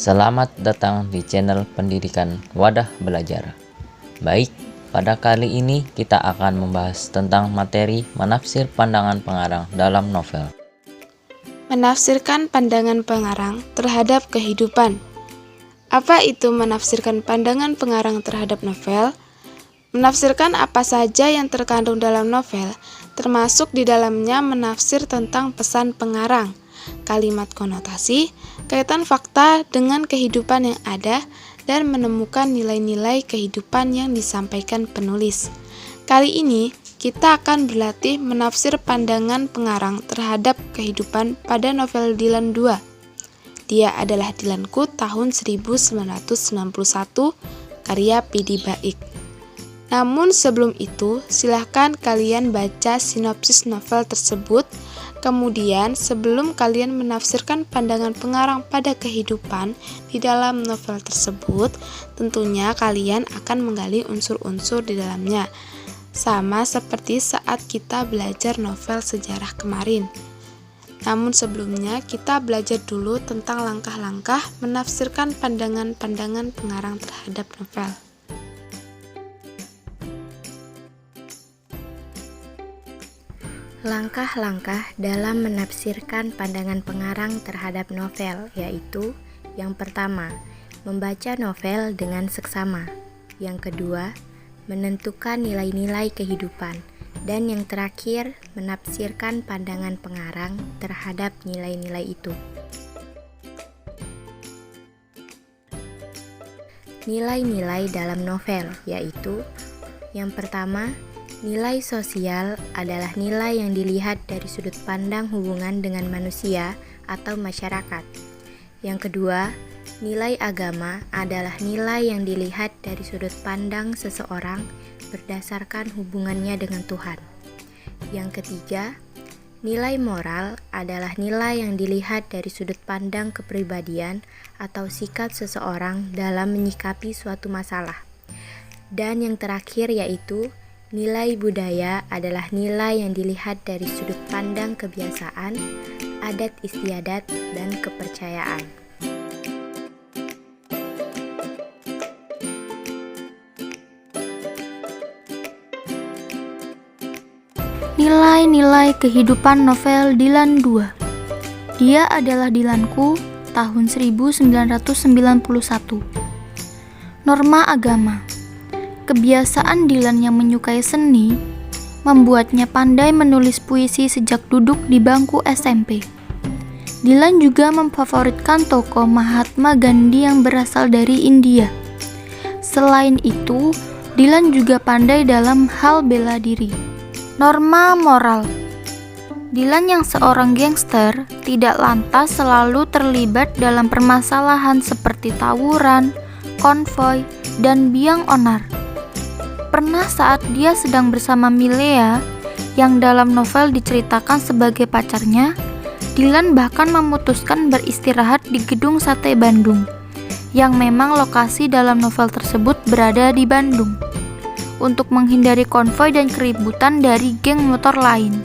Selamat datang di channel pendidikan Wadah Belajar. Baik, pada kali ini kita akan membahas tentang materi menafsir pandangan pengarang dalam novel. Menafsirkan pandangan pengarang terhadap kehidupan. Apa itu menafsirkan pandangan pengarang terhadap novel? Menafsirkan apa saja yang terkandung dalam novel, termasuk di dalamnya menafsir tentang pesan pengarang, kalimat konotasi, kaitan fakta dengan kehidupan yang ada, dan menemukan nilai-nilai kehidupan yang disampaikan penulis. Kali ini, kita akan berlatih menafsir pandangan pengarang terhadap kehidupan pada novel Dylan 2. Dia adalah Dylanku tahun 1991, karya Pidi Baik. Namun sebelum itu, silahkan kalian baca sinopsis novel tersebut. Kemudian, sebelum kalian menafsirkan pandangan pengarang pada kehidupan di dalam novel tersebut, tentunya kalian akan menggali unsur-unsur di dalamnya. Sama seperti saat kita belajar novel sejarah kemarin. Namun sebelumnya, kita belajar dulu tentang langkah-langkah menafsirkan pandangan-pandangan pengarang terhadap novel. Langkah-langkah dalam menafsirkan pandangan pengarang terhadap novel, yaitu yang pertama, membaca novel dengan seksama. Yang kedua, menentukan nilai-nilai kehidupan. Dan yang terakhir, menafsirkan pandangan pengarang terhadap nilai-nilai itu. Nilai-nilai dalam novel, yaitu yang pertama, nilai sosial adalah nilai yang dilihat dari sudut pandang hubungan dengan manusia atau masyarakat. Yang kedua, nilai agama adalah nilai yang dilihat dari sudut pandang seseorang berdasarkan hubungannya dengan Tuhan. Yang ketiga, nilai moral adalah nilai yang dilihat dari sudut pandang kepribadian atau sikap seseorang dalam menyikapi suatu masalah. Dan yang terakhir yaitu nilai budaya adalah nilai yang dilihat dari sudut pandang kebiasaan, adat istiadat, dan kepercayaan. Nilai-nilai kehidupan novel Dylan 2. Dia adalah Dylanku tahun 1991. Norma agama. Kebiasaan Dylan yang menyukai seni membuatnya pandai menulis puisi sejak duduk di bangku SMP. Dylan juga memfavoritkan tokoh Mahatma Gandhi yang berasal dari India. Selain itu, Dylan juga pandai dalam hal bela diri. Norma moral. Dylan yang seorang gangster tidak lantas selalu terlibat dalam permasalahan seperti tawuran, konvoi, dan biang onar. Pernah saat dia sedang bersama Milea, yang dalam novel diceritakan sebagai pacarnya, Dylan bahkan memutuskan beristirahat di gedung sate Bandung, yang memang lokasi dalam novel tersebut berada di Bandung, untuk menghindari konvoi dan keributan dari geng motor lain.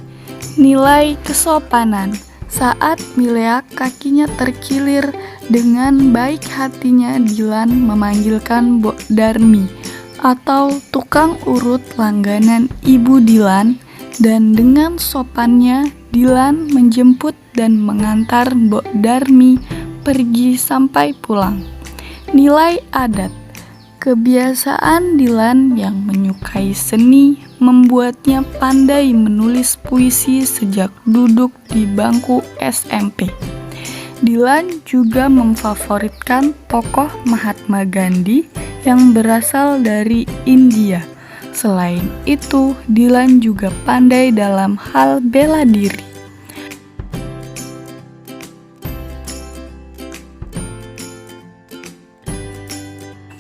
Nilai kesopanan. Saat Milea kakinya terkilir, dengan baik hatinya Dylan memanggilkan Mbok Darmi atau tukang urut langganan Ibu Dylan, dan dengan sopannya Dylan menjemput dan mengantar Mbok Darmi pergi sampai pulang. Nilai adat. Kebiasaan Dylan yang menyukai seni membuatnya pandai menulis puisi sejak duduk di bangku SMP. Dylan juga memfavoritkan tokoh Mahatma Gandhi yang berasal dari India. Selain itu, Dylan juga pandai dalam hal bela diri.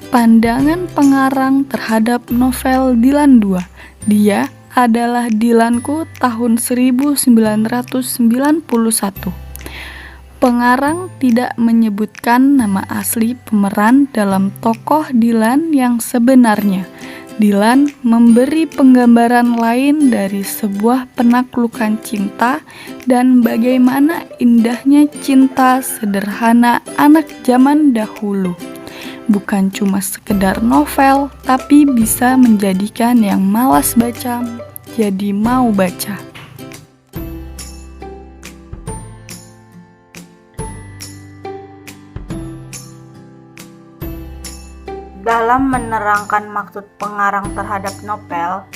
Pandangan pengarang terhadap novel Dylan 2. Dia adalah Dylanku tahun 1991. Pengarang tidak menyebutkan nama asli pemeran dalam tokoh Dylan yang sebenarnya. Dilan memberi penggambaran lain dari sebuah penaklukan cinta dan bagaimana indahnya cinta sederhana anak zaman dahulu. Bukan cuma sekedar novel, tapi bisa menjadikan yang malas baca jadi mau baca. Dalam menerangkan maksud pengarang terhadap novel,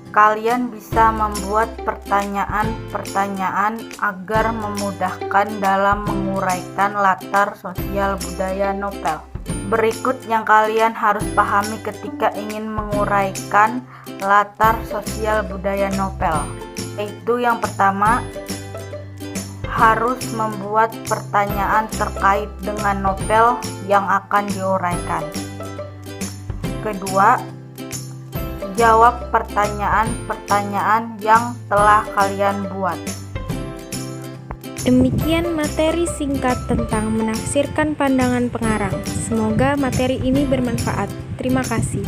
kalian bisa membuat pertanyaan-pertanyaan agar memudahkan dalam menguraikan latar sosial budaya novel. Berikut yang kalian harus pahami ketika ingin menguraikan latar sosial budaya novel. Yaitu yang pertama, harus membuat pertanyaan terkait dengan novel yang akan diuraikan. Kedua, jawab pertanyaan-pertanyaan yang telah kalian buat. Demikian materi singkat tentang menafsirkan pandangan pengarang. Semoga materi ini bermanfaat. Terima kasih.